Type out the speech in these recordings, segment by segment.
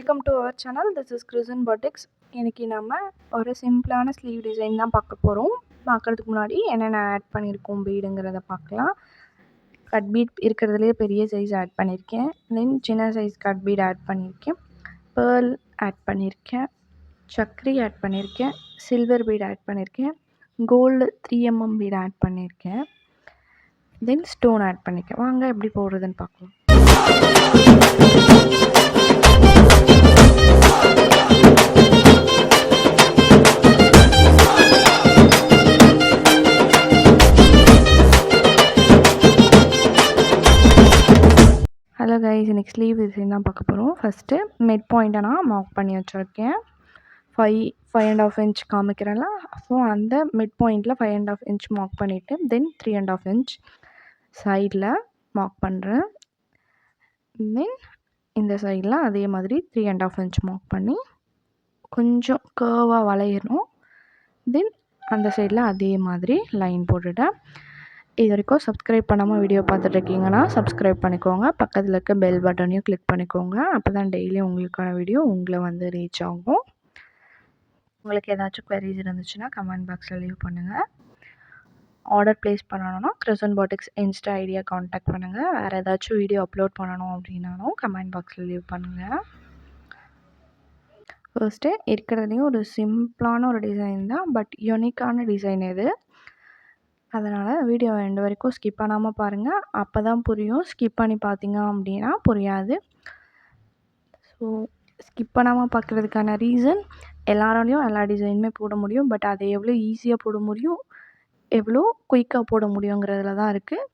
Welcome to our channel. This is கிறிசன் பாட்டிக்ஸ். இன்றைக்கி நம்ம ஒரு சிம்பிளான ஸ்லீவ் டிசைன் தான் பார்க்க போகிறோம். பார்க்குறதுக்கு முன்னாடி என்னென்ன ஆட் பண்ணியிருக்கோம் பீடுங்கிறத பார்க்கலாம். கட் பீட் இருக்கிறதுலேயே பெரிய சைஸ் ஆட் பண்ணியிருக்கேன். தென் சின்ன சைஸ் கட் பீட் ஆட் பண்ணியிருக்கேன். பேர்ல் ஆட் பண்ணியிருக்கேன். சக்ரி ஆட் பண்ணியிருக்கேன். சில்வர் பீட் ஆட் பண்ணியிருக்கேன். கோல்டு 3mm பீட் ஆட் பண்ணியிருக்கேன். தென் ஸ்டோன் ஆட் பண்ணியிருக்கேன். வாங்க எப்படி போடுறதுன்னு பார்க்கலாம். ஹலோ கைஸ், இன்றைக்கி ஸ்லீவ் டிசைன் தான் பார்க்க போகிறோம். ஃபஸ்ட்டு மிட் பாயிண்ட்டை நான் மார்க் பண்ணி வச்சுருக்கேன். 5.5 இன்ச் காமிக்கிறேன்ல, ஸோ அந்த மிட் பாயிண்டில் 5.5 இன்ச் மார்க் பண்ணிவிட்டு தென் 3.5 இன்ச் சைடில் மார்க் பண்ணுறேன். தென் இந்த சைடில் அதே மாதிரி 3.5 இன்ச் மார்க் பண்ணி கொஞ்சம் கர்வாக வளையணும். தென் அந்த சைடில் அதே மாதிரி லைன் போட்டுட்டேன். இது வரைக்கும் சப்ஸ்கிரைப் பண்ணாமல் வீடியோ பார்த்துட்ருக்கீங்கன்னா சப்ஸ்கிரைப் பண்ணிக்கோங்க. பக்கத்தில் இருக்க பெல் பட்டனையும் கிளிக் பண்ணிக்கோங்க. அப்போ தான் டெய்லியும் உங்களுக்கான வீடியோ உங்களை வந்து ரீச் ஆகும். உங்களுக்கு ஏதாச்சும் queries இருந்துச்சுன்னா கமெண்ட் பாக்ஸில் லீவ் பண்ணுங்கள். ஆர்டர் ப்ளேஸ் பண்ணணுன்னா கிறிசன் பாட்டிக்ஸ் இன்ஸ்டா ஐடியா காண்டாக்ட் பண்ணுங்கள். வேறு ஏதாச்சும் வீடியோ அப்லோட் பண்ணணும் அப்படின்னாலும் கமெண்ட் பாக்ஸில் லீவ் பண்ணுங்கள். ஃபர்ஸ்ட்டு இருக்கிறதுலையும் ஒரு சிம்பிளான ஒரு டிசைன் தான், பட் யூனிக்கான டிசைன் இது. அதனால் வீடியோ எண்டு வரைக்கும் ஸ்கிப் பண்ணாமல் பாருங்கள். அப்போ தான் புரியும். ஸ்கிப் பண்ணி பார்த்தீங்க அப்படின்னா புரியாது. ஸோ ஸ்கிப் பண்ணாமல் பார்க்குறதுக்கான ரீசன், எல்லாராலையும் எல்லா டிசைனுமே போட முடியும். பட் அதை எவ்வளோ ஈஸியாக போட முடியும், எவ்வளோ குயிக்காக போட முடியுங்கிறதுல தான் இருக்குது.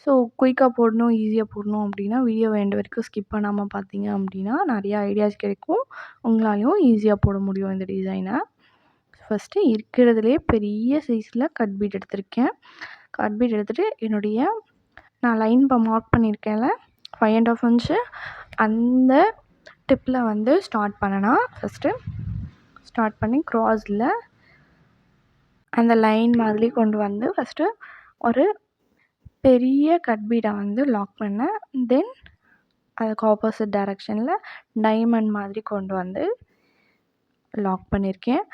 ஸோ குயிக்காக போடணும், ஈஸியாக போடணும் அப்படின்னா வீடியோ எண்டு வரைக்கும் ஸ்கிப் பண்ணாமல் பார்த்தீங்க அப்படின்னா நிறையா ஐடியாஸ் கிடைக்கும். உங்களாலையும் ஈஸியாக போட முடியும் இந்த டிசைனை. ஃபஸ்ட்டு இருக்கிறதுலே பெரிய சைஸில் கட் பீட் எடுத்திருக்கேன். கட் பீட் எடுத்துகிட்டு நான் லைன் இப்போ மார்க் பண்ணியிருக்கேன்ல 5.5 இன்ச்சு, அந்த டிப்பில் வந்து ஸ்டார்ட் பண்ணனா ஃபஸ்ட்டு ஸ்டார்ட் பண்ணி க்ராஸில் அந்த லைன் மாதிரி கொண்டு வந்து ஃபஸ்ட்டு ஒரு பெரிய கட் பீடை வந்து லாக் பண்ணேன். தென் அதுக்கு ஆப்போசிட் டைரெக்ஷனில் டைமண்ட் மாதிரி கொண்டு வந்து லாக் பண்ணியிருக்கேன்.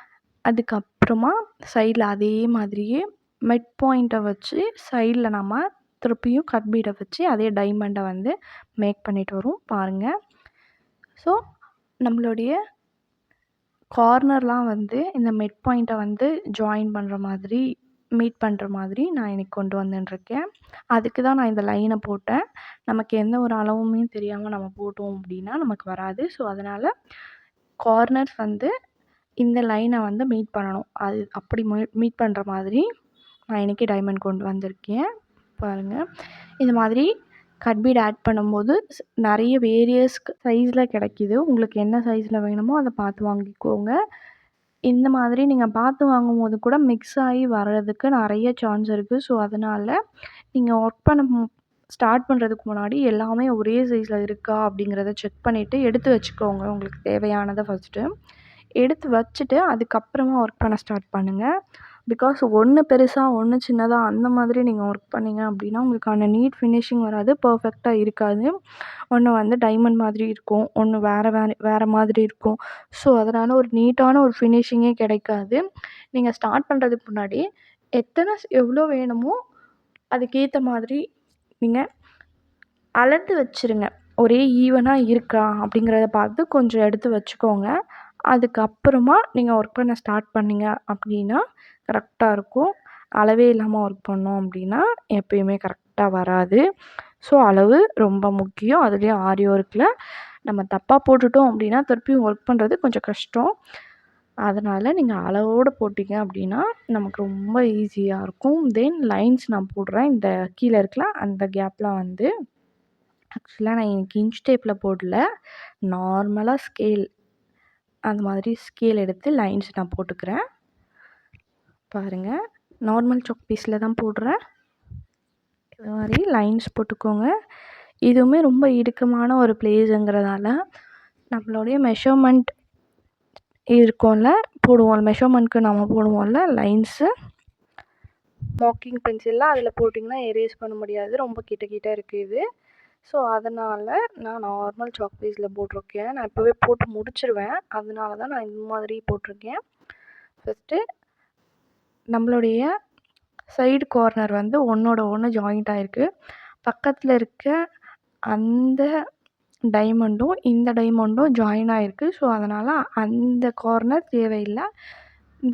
அதுக்கப்புறமா சைடில் அதே மாதிரியே மிட் பாயிண்ட்டை வச்சு சைடில் நம்ம திருப்பியும் கட் பீடை வச்சு அதே டைமண்டை வந்து மேக் பண்ணிட்டு வரும் பாருங்கள். ஸோ நம்மளுடைய கார்னர்லாம் வந்து இந்த மிட் பாயிண்ட்டை வந்து ஜாயின் பண்ணுற மாதிரி மீட் பண்ணுற மாதிரி நான் இன்றைக்கி கொண்டு வந்துட்டுருக்கேன். அதுக்கு தான் நான் இந்த லைனை போட்டேன். நமக்கு எந்த ஒரு அளவுமே தெரியாமல் நம்ம போட்டோம் அப்படின்னா நமக்கு வராது. ஸோ அதனால் கார்னர்ஸ் வந்து இந்த லைனை வந்து மீட் பண்ணணும். அது அப்படி மீட் பண்ணுற மாதிரி நான் இன்றைக்கி டைமண்ட் கொண்டு வந்திருக்கேன் பாருங்கள். இந்த மாதிரி கட் பீட் ஆட் பண்ணும்போது நிறைய வேரியஸ் சைஸில் கிடைக்கிது. உங்களுக்கு என்ன சைஸில் வேணுமோ அதை பார்த்து வாங்கிக்கோங்க. இந்த மாதிரி நீங்கள் பார்த்து வாங்கும்போது கூட மிக்ஸ் ஆகி வர்றதுக்கு நிறைய சான்ஸ் இருக்குது. ஸோ அதனால் நீங்கள் ஒர்க் பண்ண ஸ்டார்ட் பண்ணுறதுக்கு முன்னாடி எல்லாமே ஒரே சைஸில் இருக்கா அப்படிங்கிறத செக் பண்ணிவிட்டு எடுத்து வச்சுக்கோங்க. உங்களுக்கு தேவையானதை ஃபஸ்ட்டு எடுத்து வச்சுட்டு அதுக்கப்புறமா ஒர்க் பண்ண ஸ்டார்ட் பண்ணுங்கள். பிகாஸ் ஒன்று பெருசாக ஒன்று சின்னதாக அந்த மாதிரி நீங்கள் ஒர்க் பண்ணிங்க அப்படின்னா உங்களுக்கான நீட் ஃபினிஷிங் வராது, பர்ஃபெக்டாக இருக்காது. ஒன்று வந்து டைமண்ட் மாதிரி இருக்கும், ஒன்று வேறு மாதிரி இருக்கும். ஸோ அதனால் ஒரு நீட்டான ஒரு ஃபினிஷிங்கே கிடைக்காது. நீங்கள் ஸ்டார்ட் பண்ணுறதுக்கு முன்னாடி எவ்வளோ வேணுமோ அதுக்கேற்ற மாதிரி நீங்கள் அளந்து வச்சுருங்க. ஒரே ஈவனாக இருக்கா அப்படிங்கிறத பார்த்து கொஞ்சம் எடுத்து வச்சுக்கோங்க. அதுக்கப்புறமா நீங்கள் ஒர்க் பண்ண ஸ்டார்ட் பண்ணிங்க அப்படின்னா கரெக்டாக இருக்கும். அளவே இல்லாமல் ஒர்க் பண்ணோம் அப்படின்னா எப்பயுமே கரெக்டாக வராது. ஸோ அளவு ரொம்ப முக்கியம். அதுலேயும் ஆரி ஒர்க்கில் நம்ம தப்பாக போட்டுட்டோம் அப்படின்னா திருப்பியும் ஒர்க் பண்ணுறது கொஞ்சம் கஷ்டம். அதனால் நீங்கள் அளவோடு போட்டிங்க அப்படின்னா நமக்கு ரொம்ப ஈஸியாக இருக்கும். தென் லைன்ஸ் நான் போடுறேன். இந்த கீழே இருக்கல அந்த கேப்பில் வந்து ஆக்சுவலாக நான் எனக்கு இன்ச் டேப்பில் போடல, நார்மலாக ஸ்கேல் அந்த மாதிரி ஸ்கேல் எடுத்து லைன்ஸ் நான் போட்டுக்கிறேன் பாருங்கள். நார்மல் சாக் பீஸில் தான் போடுறேன். இது மாதிரி லைன்ஸ் போட்டுக்கோங்க. இதுவுமே ரொம்ப இடுக்கமான ஒரு பிளேஸுங்கிறதால நம்மளுடைய மெஷர்மெண்ட் இருக்கும்ல, போடுவோம் மெஷர்மெண்ட்க்கு நம்ம போடுவோம்ல லைன்ஸு, மார்க்கிங் பென்சிலில் அதில் போட்டிங்கன்னா எரேஸ் பண்ண முடியாது, ரொம்ப கிட்ட இருக்குது இது. ஸோ அதனால் நான் நார்மல் சாக் பீஸில் போட்டிருக்கேன். நான் இப்போவே போட்டு முடிச்சிருவேன். அதனால தான் நான் இந்த மாதிரி போட்டிருக்கேன். ஃபஸ்ட்டு நம்மளுடைய சைடு கார்னர் வந்து ஒன்றோட ஒன்று ஜாயிண்ட் ஆகிருக்கு. பக்கத்தில் இருக்க அந்த டைமண்டும் இந்த டைமண்டும் ஜாயின் ஆகிருக்கு. ஸோ அதனால் அந்த கார்னர் தேவையில்லை.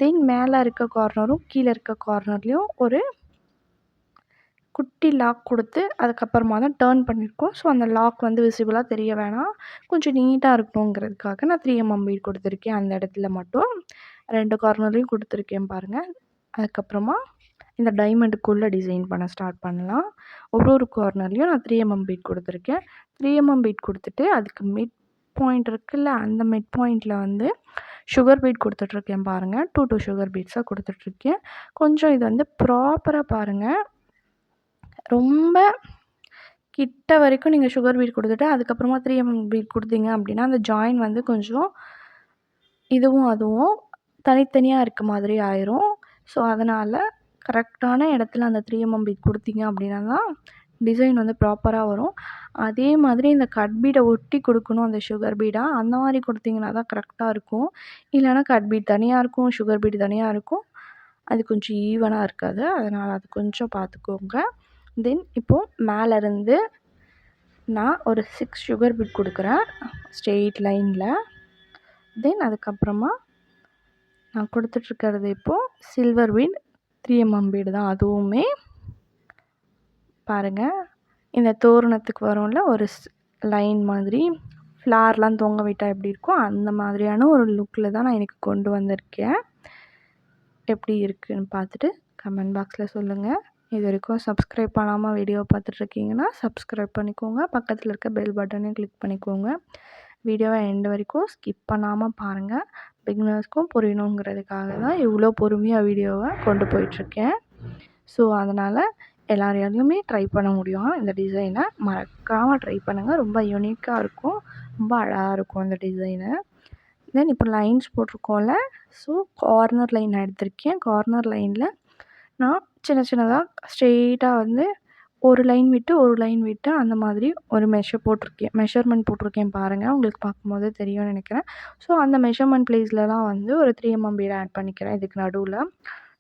தென் மேலே இருக்க கார்னரும் கீழே இருக்க கார்னர்லேயும் ஒரு குட்டி லாக் கொடுத்து அதுக்கப்புறமா தான் டர்ன் பண்ணியிருக்கோம். ஸோ அந்த லாக் வந்து விசிபிளாக தெரிய வேணாம், கொஞ்சம் நீட்டாக இருக்கணுங்கிறதுக்காக நான் 3mm பீட் கொடுத்துருக்கேன். அந்த இடத்துல மட்டும் 2 கார்னர்லேயும் கொடுத்துருக்கேன் பாருங்கள். அதுக்கப்புறமா இந்த டைமண்டுக்குள்ளே டிசைன் பண்ண ஸ்டார்ட் பண்ணலாம். ஒரு கார்னர்லேயும் நான் 3mm பீட் கொடுத்துருக்கேன். 3mm பீட் கொடுத்துட்டு அதுக்கு மிட் பாயிண்ட் இருக்குல்ல, அந்த மிட் பாயிண்டில் வந்து சுகர் பீட் கொடுத்துட்ருக்கேன் பாருங்கள். 2 சுகர் பீட்ஸாக கொடுத்துட்ருக்கேன். கொஞ்சம் இது வந்து ப்ராப்பராக பாருங்கள். ரொம்ப கிட்ட வரைக்கும் நீங்கள் சுகர் பீட் கொடுத்துட்டு அதுக்கப்புறமா 3mm பீட் கொடுத்தீங்க அப்படின்னா அந்த ஜாயின் வந்து கொஞ்சம் இதுவும் அதுவும் தனித்தனியாக இருக்க மாதிரி ஆயிரும். ஸோ அதனால் கரெக்டான இடத்துல அந்த 3mm பீட் கொடுத்தீங்க அப்படின்னா தான் டிசைன் வந்து ப்ராப்பராக வரும். அதே மாதிரி இந்த கட் பீடை ஒட்டி கொடுக்கணும் அந்த சுகர் பீடாக. அந்த மாதிரி கொடுத்தீங்கன்னா தான் கரெக்டாக இருக்கும். இல்லைனா கட் பீட் தனியாக இருக்கும், சுகர் பீட் தனியாக இருக்கும். அது கொஞ்சம் ஈவனாக இருக்காது. அதனால் அது கொஞ்சம் பார்த்துக்கோங்க. தென் இப்போது மேலேருந்து நான் ஒரு 6 சுகர் பீட் கொடுக்குறேன் ஸ்ட்ரெயிட் லைனில். தென் அதுக்கப்புறமா நான் கொடுத்துட்ருக்கிறது இப்போது சில்வர் பீட் 3mm பீடு தான். அதுவுமே பாருங்கள், இந்த தோரணத்துக்கு வரும்ல ஒரு லைன் மாதிரி ஃப்ளார்லாம் தொங்க விட்டால் எப்படி இருக்கும் அந்த மாதிரியான ஒரு லுக்கில் தான் நான் எனக்கு கொண்டு வந்திருக்கேன். எப்படி இருக்குதுன்னு பார்த்துட்டு கமெண்ட் பாக்ஸில் சொல்லுங்கள். இது வரைக்கும் சப்ஸ்கிரைப் பண்ணாமல் வீடியோ பார்த்துட்ருக்கீங்கன்னா சப்ஸ்கிரைப் பண்ணிக்கோங்க. பக்கத்தில் இருக்க பெல் பட்டனையும் கிளிக் பண்ணிக்கோங்க. வீடியோவை எண்டு வரைக்கும் ஸ்கிப் பண்ணாமல் பாருங்கள். பிகினர்ஸ்க்கும் புரியணுங்கிறதுக்காக தான் இவ்வளோ பொறுமையாக வீடியோவை கொண்டு போயிட்டுருக்கேன். ஸோ அதனால் எல்லாரையாலையுமே ட்ரை பண்ண முடியும். இந்த டிசைனை மறக்காமல் ட்ரை பண்ணுங்கள். ரொம்ப யூனிக்காக இருக்கும், ரொம்ப அழகாக இருக்கும் இந்த டிசைனு. தென் இப்போ லைன்ஸ் போட்டிருக்கோம்ல, ஸோ கார்னர் லைன் எடுத்திருக்கேன். கார்னர் லைனில் நான் சின்ன சின்னதாக ஸ்ட்ரெயிட்டாக வந்து ஒரு லைன் விட்டு அந்த மாதிரி ஒரு மெஷர்மெண்ட் போட்டிருக்கேன் பாருங்கள். உங்களுக்கு பார்க்கும்போது தெரியும்னு நினைக்கிறேன். ஸோ அந்த மெஷர்மெண்ட் ப்ளேஸ்லலாம் வந்து ஒரு 3mm பீடை ஆட் பண்ணிக்கிறேன். இதுக்கு நடுவில்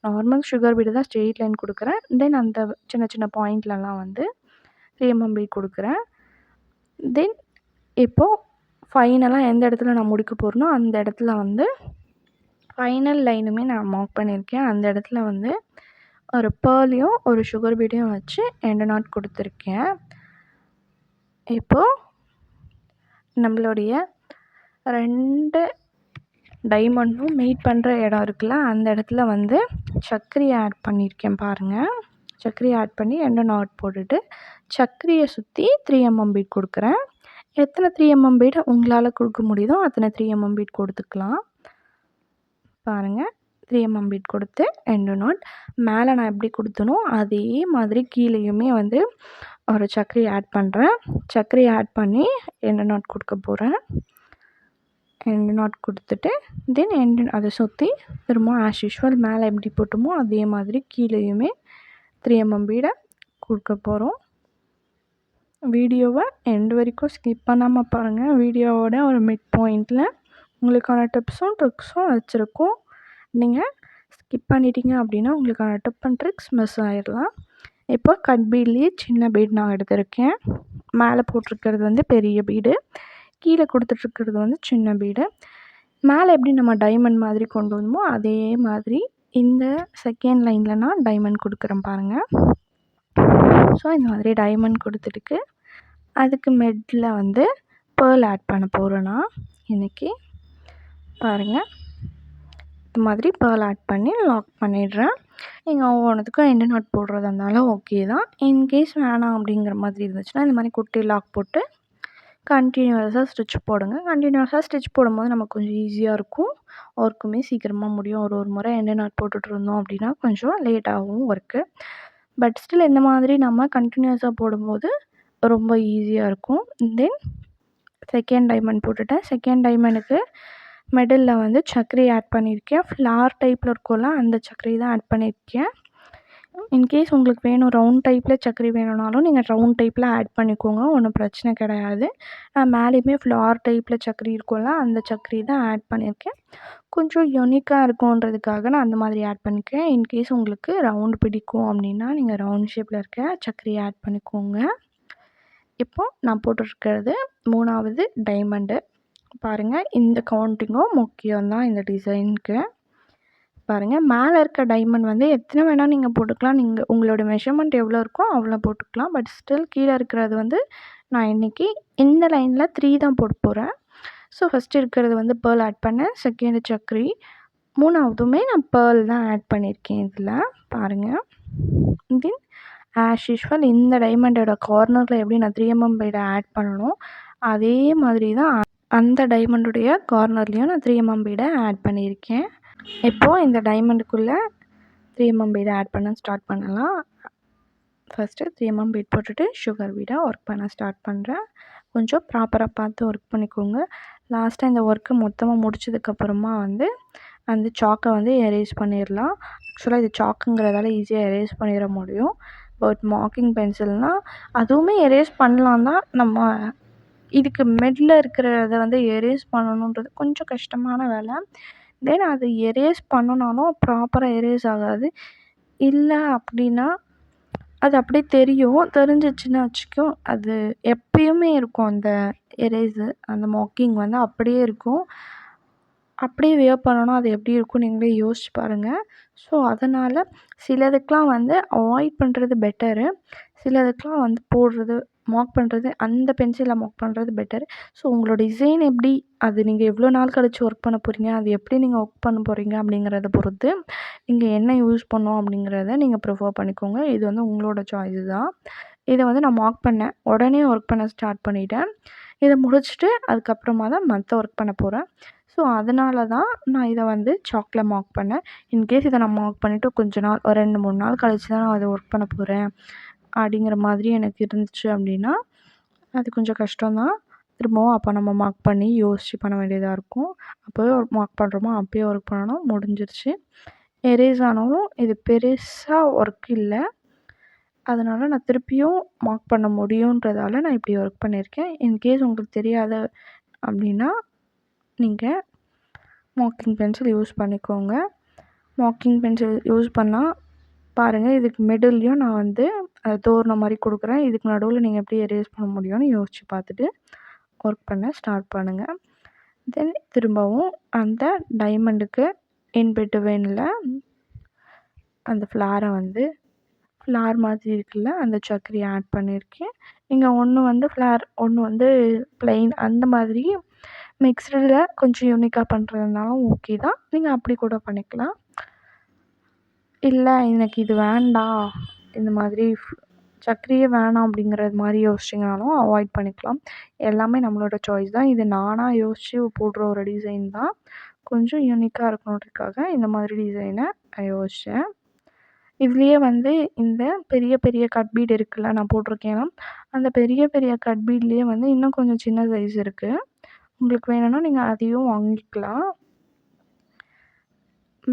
நார்மல் சுகர் பீடு தான் ஸ்ட்ரெயிட் லைன் கொடுக்குறேன். தென் அந்த சின்ன சின்ன பாயிண்ட்லலாம் வந்து 3mm பீட் கொடுக்குறேன். தென் இப்போது ஃபைனலாக எந்த இடத்துல நான் முடிக்க போகிறேனோ அந்த இடத்துல வந்து ஃபைனல் லைனுமே நான் மார்க் பண்ணியிருக்கேன். அந்த இடத்துல வந்து ஒரு பேர்லையும் ஒரு சுகர் பீடையும் வச்சு எண்டு நாட் கொடுத்துருக்கேன். இப்போது நம்மளுடைய 2 டைமண்டும் மீட் பண்ணுற இடம் இருக்குல்ல, அந்த இடத்துல வந்து சர்க்கரையை ஆட் பண்ணியிருக்கேன் பாருங்கள். சர்க்கரையை ஆட் பண்ணி எண்டு நாட் போட்டுட்டு சர்க்கரையை சுற்றி 3mm பீட் கொடுக்குறேன். எத்தனை 3mm பீட் உங்களால் கொடுக்க முடியுதோ அத்தனை 3mm பீட் கொடுத்துக்கலாம். பாருங்கள், 3mm பீட் கொடுத்து எண்டு நாட் மேலே நான் எப்படி கொடுத்தனோ அதே மாதிரி கீழேயுமே வந்து ஒரு சர்க்கரையை ஆட் பண்ணுறேன். சர்க்கரையை ஆட் பண்ணி எண்டு நாட் கொடுக்க போகிறேன். எண்டு நாட் கொடுத்துட்டு தென் அதை சுற்றி திரும்ப ஆஸ் யூஷுவல் மேலே எப்படி போட்டோமோ அதே மாதிரி கீழேயுமே 3mm பீடை கொடுக்க போகிறோம். வீடியோவை எண்டு வரைக்கும் ஸ்கிப் பண்ணாமல் பாருங்கள். வீடியோவோட ஒரு மிட் பாயிண்டில் உங்களுக்கான டிப்ஸும் ட்ரிக்ஸும் வச்சுருக்கோம். நீங்கள் ஸ்கிப் பண்ணிட்டீங்க அப்படின்னா உங்களுக்கான டிப் அண்ட் ட்ரிக்ஸ் மிஸ் ஆகிடலாம். இப்போ கட் பீட்லேயே சின்ன பீட் நான் எடுத்திருக்கேன். மேலே போட்டிருக்கிறது வந்து பெரிய பீடு, கீழே கொடுத்துட்ருக்கிறது வந்து சின்ன பீடு. மேலே எப்படி நம்ம டைமண்ட் மாதிரி கொண்டு வந்தோமோ அதே மாதிரி இந்த செகண்ட் லைனில் நான் டைமண்ட் கொடுக்குறேன் பாருங்கள். ஸோ இந்த மாதிரி டைமண்ட் கொடுத்துட்டு அதுக்கு மிடில் வந்து பேர்ல் ஆட் பண்ண போகிறேன் நான் இன்றைக்கி. பாருங்கள், இந்த மாதிரி பேர்ல் ஆட் பண்ணி லாக் பண்ணிடுறேன். நீங்கள் ஒவ்வொன்றுத்துக்கும் எண்டு நாட் போடுறதா இருந்தாலும் ஓகே தான். இன்கேஸ் வேணாம் அப்படிங்கிற மாதிரி இருந்துச்சுன்னா இந்த மாதிரி குட்டி லாக் போட்டு கண்டினியூஸாக ஸ்டிச் போடுங்க. கண்டினியூஸாக ஸ்டிச் போடும்போது நமக்கு கொஞ்சம் ஈஸியாக இருக்கும். ஒர்க்குமே சீக்கிரமாக முடியும். ஒரு முறை எண்டு நாட் போட்டுட்டு இருந்தோம் அப்படின்னா கொஞ்சம் லேட் ஆகும் ஒர்க்கு. பட் ஸ்டில் இந்த மாதிரி நம்ம கண்டினியூஸாக போடும்போது ரொம்ப ஈஸியாக இருக்கும். தென் செகண்ட் டைமண்ட் போட்டுட்டேன். செகண்ட் டைமண்டுக்கு மிடில் வந்து சர்க்கரை ஆட் பண்ணியிருக்கேன். ஃப்ளார் டைப்பில் இருக்கும்ல அந்த சர்க்கரை தான் ஆட் பண்ணியிருக்கேன். இன்கேஸ் உங்களுக்கு வேணும் ரவுண்ட் டைப்பில் சக்கரி வேணும்னாலும் நீங்கள் ரவுண்ட் டைப்பில் ஆட் பண்ணிக்கோங்க. ஒண்ணும் பிரச்சனை கிடையாது. நான் மேலேயுமே ஃப்ளார் டைப்பில் சக்கரி இருக்கும்ல, அந்த சக்கரி தான் ஆட் பண்ணியிருக்கேன். கொஞ்சம் யுனிக்கா இருக்குன்றதுக்காக நான் அந்த மாதிரி ஆட் பண்ணிக்கிறேன். இன்கேஸ் உங்களுக்கு ரவுண்ட் பிடிக்கும் அப்படின்னா, நீங்கள் ரவுண்ட் ஷேப்பில் இருக்க சக்கரைய ஆட் பண்ணிக்கோங்க. இப்போ நான் போட்டிருக்கிறது 3வது டைமண்டு. பாருங்க, இந்த கவுண்டிங்கும் முக்கியம் தான் இந்த டிசைனுக்கு. பாருங்க, மேலே இருக்க டைமண்ட் வந்து எத்தனை வேணால் நீங்கள் போட்டுக்கலாம். நீங்கள் உங்களோட மெஷர்மெண்ட் எவ்வளோ இருக்கோ அவ்வளோ போட்டுக்கலாம். பட் ஸ்டில் கீழே இருக்கிறது வந்து நான் இன்றைக்கி இந்த லைனில் 3 தான் போட போகிறேன். ஸோ ஃபஸ்ட்டு இருக்கிறது வந்து பேர்ல் ஆட் பண்ணேன். செகண்டு சக்கரி. 3வதுமே நான் பேர்ல் தான் ஆட் பண்ணியிருக்கேன் இதில். பாருங்கள். தென் ஆஸ் யூஷுவல் இந்த டைமண்டோட கார்னரில் எப்படி நான் 3 mm பீடை ஆட் பண்ணணும், அதே மாதிரி தான் அந்த டைமண்டுடைய கார்னர்லேயும் நான் 3 mm பீடை ஆட் பண்ணியிருக்கேன். இப்போது இந்த டைமண்டுக்குள்ளே 3 mm பீடை ஆட் பண்ண ஸ்டார்ட் பண்ணலாம். ஃபஸ்ட்டு 3 mm பீட் போட்டுட்டு சுகர் பீடை ஒர்க் பண்ண ஸ்டார்ட் பண்ணுறேன். கொஞ்சம் ப்ராப்பராக பார்த்து ஒர்க் பண்ணிக்கோங்க. லாஸ்ட்டாக இந்த ஒர்க்கு மொத்தமாக முடிச்சதுக்கப்புறமா வந்து அந்த சாக்கை வந்து எரேஸ் பண்ணிடலாம். ஆக்சுவலாக இது சாக்குங்கிறதால ஈஸியாக எரேஸ் பண்ணிட முடியும். பட் மார்க்கிங் பென்சில்னால் அதுவுமே எரேஸ் பண்ணலாம் தான். நம்ம இதுக்கு மிடில் இருக்கிறத வந்து எரேஸ் பண்ணணுன்றது கொஞ்சம் கஷ்டமான வேலை. தென் அது எரேஸ் பண்ணுனாலும் ப்ராப்பராக எரேஸ் ஆகாது. இல்லை அப்படின்னா அது அப்படியே தெரியும். தெரிஞ்சிச்சுன்னா வச்சுக்கோ, அது எப்பயுமே இருக்கும். அந்த எரேஸு அந்த மார்க்கிங் வந்து அப்படியே இருக்கும். அப்படியே வியர் பண்ணோன்னா அது எப்படி இருக்கும் நீங்களே யோசிச்சு பாருங்கள். ஸோ அதனால் சிலதுக்கெலாம் வந்து அவாய்ட் பண்ணுறது பெட்டரு. சிலதுக்கெலாம் வந்து போடுறது மார்க் பண்ணுறது அந்த பென்சிலில் மார்க் பண்ணுறது பெட்டரு. ஸோ உங்களோட டிசைன் எப்படி, அது நீங்கள் எவ்வளோ நாள் கழிச்சு ஒர்க் பண்ண போகிறீங்க, அது எப்படி நீங்கள் ஒர்க் பண்ண போகிறீங்க அப்படிங்கிறத பொறுத்து நீங்கள் என்ன யூஸ் பண்ணணும் அப்படிங்கிறத நீங்கள் ப்ரிஃபர் பண்ணிக்கோங்க. இது வந்து உங்களோட சாய்ஸு தான். இதை வந்து நான் மார்க் பண்ணேன். உடனே ஒர்க் பண்ண ஸ்டார்ட் பண்ணிட்டேன். இதை முடிச்சுட்டு அதுக்கப்புறமா தான் மற்ற ஒர்க் பண்ண போகிறேன். ஸோ அதனால தான் நான் இதை வந்து சாக்கில் மார்க் பண்ணேன். இன்கேஸ் இதை நான் மார்க் பண்ணிவிட்டு கொஞ்ச நாள் ஒரு 2, 3 நாள் கழிச்சு தான் நான் அதை ஒர்க் பண்ண போகிறேன் அப்படிங்கிற மாதிரி எனக்கு இருந்துச்சு அப்படின்னா, அது கொஞ்சம் கஷ்டம் தான். திரும்பவும் அப்போ நம்ம மார்க் பண்ணி யோசித்து பண்ண வேண்டியதாக இருக்கும். அப்போவே மார்க் பண்ணுறோமோ அப்போயே ஒர்க் பண்ணணும். முடிஞ்சிருச்சு. எரேஸ் ஆனாலும் இது பெருசாக ஒர்க் இல்லை. அதனால் நான் திருப்பியும் மார்க் பண்ண முடியுன்றதால நான் இப்படி ஒர்க் பண்ணியிருக்கேன். இன்கேஸ் உங்களுக்கு தெரியாது அப்படின்னா நீங்கள் மார்க்கிங் பென்சில் யூஸ் பண்ணிக்கோங்க. மார்க்கிங் பென்சில் யூஸ் பண்ணால் பாருங்கள், இதுக்கு மிடில்லையும் நான் வந்து தோரணம் மாதிரி கொடுக்குறேன். இதுக்கு நடுவில் நீங்கள் எப்படி எரேஸ் பண்ண முடியும்னு யோசித்து பார்த்துட்டு ஒர்க் பண்ண ஸ்டார்ட் பண்ணுங்கள். தென் திரும்பவும் அந்த டைமண்டுக்கு இன் பிட்வீனில் அந்த ஃப்ளாரை வந்து ஃப்ளார் மாதிரி இருக்குல்ல, அந்த சக்கரையை ஆட் பண்ணியிருக்கேன். நீங்கள் ஒன்று வந்து ஃப்ளார், ஒன்று வந்து ப்ளைன் அந்த மாதிரி மிக்ஸ்டில் கொஞ்சம் யூனிக்காக பண்ணுறதுனாலும் ஓகே தான். நீங்கள் அப்படி கூட பண்ணிக்கலாம். இல்லை எனக்கு இது வேண்டாம், இந்த மாதிரி சக்கரையே வேணாம் அப்படிங்கிறது மாதிரி யோசிச்சிங்கனாலும் அவாய்ட் பண்ணிக்கலாம். எல்லாமே நம்மளோட சாய்ஸ் தான். இது நானாக யோசித்து போடுற ஒரு டிசைன் தான். கொஞ்சம் யூனிக்காக இருக்கணுன்றதுக்காக இந்த மாதிரி டிசைனை யோசித்தேன். இதுலேயே வந்து இந்த பெரிய பெரிய கட் பீட் இருக்குல்ல நான் போட்டிருக்கேன்னா, அந்த பெரிய பெரிய கட் பீட்லேயே வந்து இன்னும் கொஞ்சம் சின்ன சைஸ் இருக்குது. உங்களுக்கு வேணும்னா நீங்கள் அதையும் வாங்கிக்கலாம்.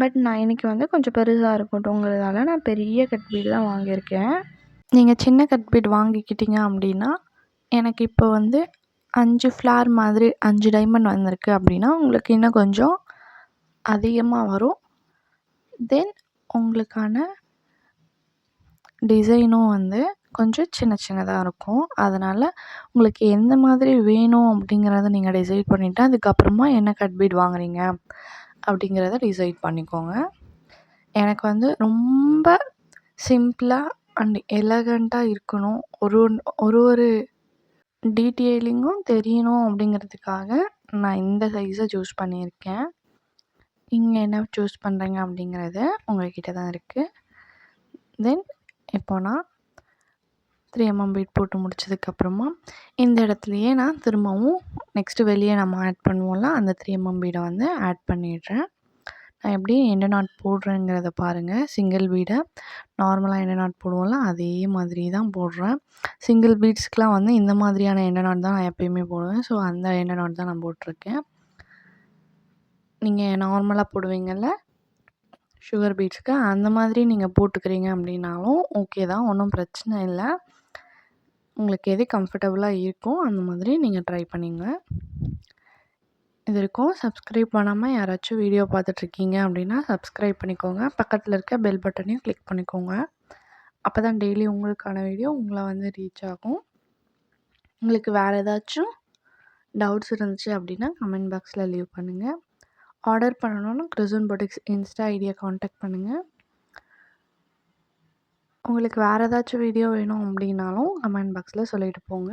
பட் நான் இன்றைக்கி வந்து கொஞ்சம் பெருசாக இருக்கட்டும்ங்கிறதால நான் பெரிய கட் பீட் தான் வாங்கியிருக்கேன். நீங்கள் சின்ன கட் பீட் வாங்கிக்கிட்டீங்க அப்படின்னா, எனக்கு இப்போ வந்து 5 ஃப்ளார் மாதிரி 5 டைமண்ட் வந்திருக்கு அப்படின்னா, உங்களுக்கு இன்னும் கொஞ்சம் அதிகமாக வரும். தென் உங்களுக்கான டிசைனும் வந்து கொஞ்சம் சின்ன சின்னதாக இருக்கும். அதனால் உங்களுக்கு எந்த மாதிரி வேணும் அப்படிங்கிறத நீங்கள் டிசைட் பண்ணிவிட்டு, அதுக்கப்புறமா என்ன கட் பீட் வாங்குறீங்க அப்படிங்கிறத டிசைட் பண்ணிக்கோங்க. எனக்கு வந்து ரொம்ப சிம்பிளாக அண்ட் எலகண்ட்டாக இருக்கணும், ஒரு டீட்டெயிலிங்கும் தெரியணும் அப்படிங்கிறதுக்காக நான் இந்த சைஸை சூஸ் பண்ணியிருக்கேன். நீங்கள் என்ன சூஸ் பண்ணுறீங்க அப்படிங்கிறது உங்கள்கிட்ட தான் இருக்குது. தென் இப்போ நான் 3 mm பீட் போட்டு முடிச்சதுக்கப்புறமா இந்த இடத்துலையே நான் திரும்பவும் நெக்ஸ்ட்டு வெளியே நம்ம ஆட் பண்ணுவோம்ல, அந்த 3 mm பீடை வந்து ஆட் பண்ணிடுறேன். நான் எப்படி எண்டு நாட் போடுறேங்கிறத பாருங்கள். சிங்கிள் பீடை நார்மலாக எண்டு நாட் போடுவோம்ல, அதே மாதிரி தான் போடுறேன். சிங்கிள் பீட்ஸ்க்கெலாம் வந்து இந்த மாதிரியான எண்டு நாட் தான் நான் எப்போயுமே போடுவேன். ஸோ அந்த எண்டு நாட் தான் நான் போட்டிருக்கேன். நீங்கள் நார்மலாக போடுவீங்கள்ல சுகர் பீட்ஸ்க்கு. அந்த மாதிரி நீங்கள் போட்டுக்கிறீங்க அப்படின்னாலும் ஓகே தான், ஒன்றும் பிரச்சனை இல்லை. உங்களுக்கு எது கம்ஃபர்டபுளாக இருக்கோ அந்த மாதிரி நீங்கள் ட்ரை பண்ணிங்க. இது இருக்கும். சப்ஸ்கிரைப் பண்ணாமல் யாராச்சும் வீடியோ பார்த்துட்ருக்கீங்க அப்படின்னா சப்ஸ்கிரைப் பண்ணிக்கோங்க. பக்கத்தில் இருக்க பெல் பட்டனையும் கிளிக் பண்ணிக்கோங்க. அப்போ தான் டெய்லி உங்களுக்கான வீடியோ உங்களை வந்து ரீச் ஆகும். உங்களுக்கு வேறு ஏதாச்சும் டவுட்ஸ் இருந்துச்சு அப்படின்னா கமெண்ட் பாக்ஸில் லீவ் பண்ணுங்கள். ஆர்டர் பண்ணணுன்னா கிறிஸ்டன் பொட்டிக்ஸ் இன்ஸ்டா ஐடியை காண்டாக்ட் பண்ணுங்கள். உங்களுக்கு வேறு ஏதாச்சும் வீடியோ வேணும் அப்படின்னாலும் கமெண்ட் பாக்ஸில் சொல்லிட்டு போங்க.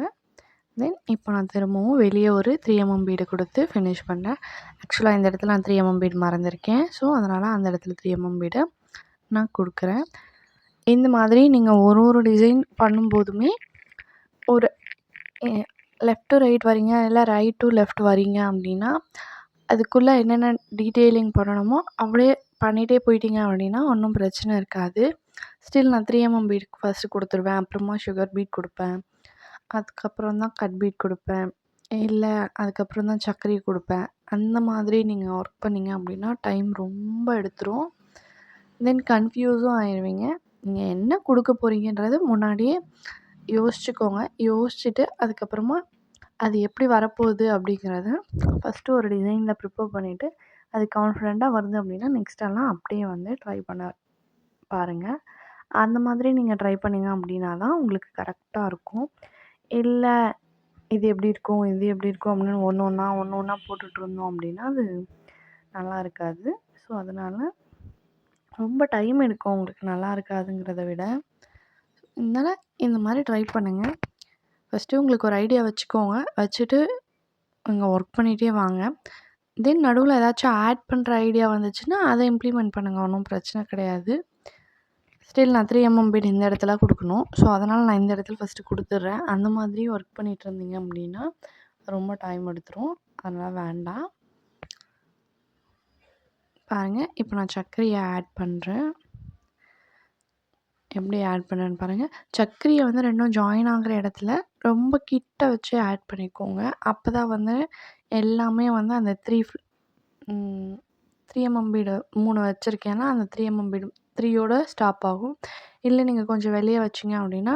தென் இப்போ நான் திரும்பவும் வெளியே ஒரு 3mm பீடு கொடுத்து ஃபினிஷ் பண்ணேன். ஆக்சுவலாக இந்த இடத்துல நான் 3mm பீடு மறந்துருக்கேன். ஸோ அதனால் அந்த இடத்துல 3mm பீடை நான் கொடுக்குறேன். இந்த மாதிரி நீங்கள் ஒரு டிசைன் பண்ணும்போதுமே ஒரு லெஃப்ட் டு ரைட் வரீங்க, இல்லை ரைட் டு லெஃப்ட் வரீங்க அப்படின்னா அதுக்குள்ளே என்னென்ன டீட்டெயிலிங் பண்ணணுமோ அப்படியே பண்ணிகிட்டே போயிட்டீங்க அப்படின்னா ஒன்றும் பிரச்சனை இருக்காது. ஸ்டில் நான் 3mm பீட் ஃபஸ்ட்டு கொடுத்துருவேன். அப்புறமா சுகர் பீட் கொடுப்பேன். அதுக்கப்புறம் தான் கட் பீட் கொடுப்பேன். இல்லை அதுக்கப்புறம் தான் சர்க்கரை கொடுப்பேன். அந்த மாதிரி நீங்கள் ஒர்க் பண்ணிங்க அப்படின்னா டைம் ரொம்ப எடுத்துரும். தென் கன்ஃப்யூஸும் ஆயிடுவீங்க. நீங்கள் என்ன கொடுக்க போகிறீங்கன்றது முன்னாடியே யோசிச்சுக்கோங்க. யோசிச்சுட்டு அதுக்கப்புறமா அது எப்படி வரப்போகுது அப்படிங்கிறத ஃபஸ்ட்டு ஒரு டிசைனில் ப்ரிப்பேர் பண்ணிவிட்டு அது கான்ஃபிடெண்ட்டாக வருது அப்படின்னா நெக்ஸ்ட்டெல்லாம் அப்படியே வந்து ட்ரை பண்ண பாருங்கள். அந்த மாதிரி நீங்கள் ட்ரை பண்ணிங்க அப்படின்னா தான் உங்களுக்கு கரெக்டாக இருக்கும். இல்லை இது எப்படி இருக்கும், இது எப்படி இருக்கும் அப்படின்னு ஒன்று ஒன்றா போட்டுட்ருந்தோம் அப்படின்னா அது நல்லா இருக்காது. ஸோ அதனால் ரொம்ப டைம் எடுக்கும் உங்களுக்கு நல்லா இருக்காதுங்கிறத விட. அதனால் இந்த மாதிரி ட்ரை பண்ணுங்கள். ஃபஸ்ட்டு உங்களுக்கு ஒரு ஐடியா வச்சுக்கோங்க. வச்சுட்டு நீங்கள் ஒர்க் பண்ணிகிட்டே வாங்க. தென் நடுவில் ஏதாச்சும் ஆட் பண்ணுற ஐடியா வந்துச்சுன்னா அதை இம்ப்ளிமெண்ட் பண்ணுங்கள். ஒன்றும் பிரச்சனை கிடையாது. ஸ்டில் நான் 3mm பீட் இந்த இடத்துல கொடுக்கணும். ஸோ அதனால் நான் இந்த இடத்துல ஃபஸ்ட்டு கொடுத்துட்றேன். அந்த மாதிரி ஒர்க் பண்ணிகிட்டு இருந்தீங்க அப்படின்னா ரொம்ப டைம் எடுத்துரும். அதனால் வேண்டாம். பாருங்கள், இப்போ நான் சர்க்கரையை ஆட் பண்ணுறேன். எப்படி ஆட் பண்ணேன்னு பாருங்கள். சர்க்கரையை வந்து ரெண்டும் ஜாயின் ஆகிற இடத்துல ரொம்ப கிட்ட வச்சு ஆட் பண்ணிக்கோங்க. அப்போ தான் வந்து எல்லாமே வந்து அந்த 3mm பீடு 3 வச்சுருக்கேன்னா அந்த 3mm பீடு 3யோட ஸ்டாப் ஆகும். இல்லை நீங்கள் கொஞ்சம் வெளியே வச்சிங்க அப்படின்னா